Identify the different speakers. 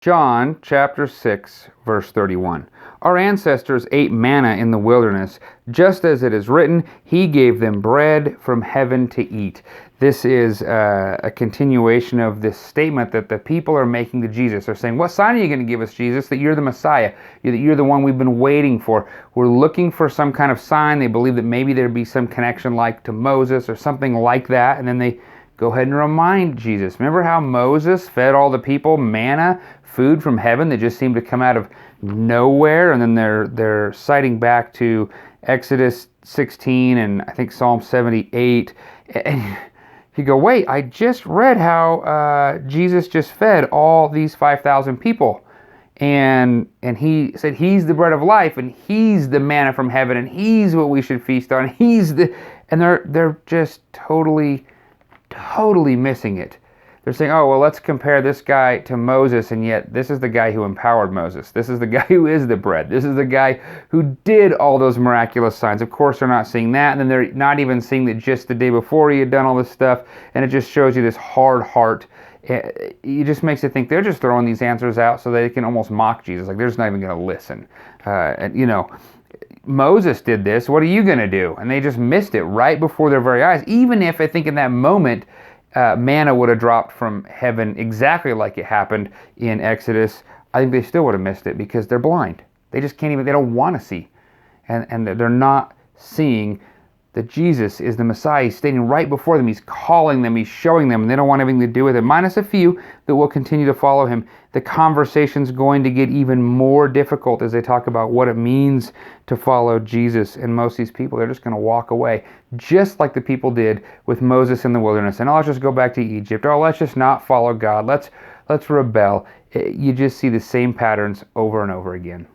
Speaker 1: John chapter 6, verse 31. Our ancestors ate manna in the wilderness, just as it is written, He gave them bread from heaven to eat. This is a continuation of this statement that the people are making to Jesus. They're saying, what sign are you going to give us, Jesus, that you're the Messiah, that you're the one we've been waiting for? We're looking for some kind of sign. They believe that maybe there'd be some connection like to Moses or something like that, and then they go ahead and remind Jesus. Remember how Moses fed all the people manna, food from heaven that just seemed to come out of nowhere? And then they're citing back to Exodus 16 and I think Psalm 78. And you go, wait, I just read how Jesus just fed all these 5,000 people. And he said he's the bread of life, and he's the manna from heaven, and he's what we should feast on. And they're just totally missing it. They're saying, oh, well, let's compare this guy to Moses, and yet this is the guy who empowered Moses. This is the guy who is the bread. This is the guy who did all those miraculous signs. Of course, they're not seeing that, and then they're not even seeing that just the day before he had done all this stuff, and it just shows you this hard heart. It just makes you think they're just throwing these answers out so they can almost mock Jesus. Like, they're just not even going to listen. Moses did this, what are you going to do? And they just missed it right before their very eyes. Even if I think in that moment, manna would have dropped from heaven exactly like it happened in Exodus, I think they still would have missed it because they're blind. They just can't even, they don't want to see. And they're not seeing that Jesus is the Messiah. He's standing right before them. He's calling them. He's showing them. And they don't want anything to do with it. Minus a few that will continue to follow him. The conversation's going to get even more difficult as they talk about what it means to follow Jesus. And most of these people, they're just going to walk away, just like the people did with Moses in the wilderness. And let's just go back to Egypt. Oh, let's just not follow God. Let's rebel. You just see the same patterns over and over again.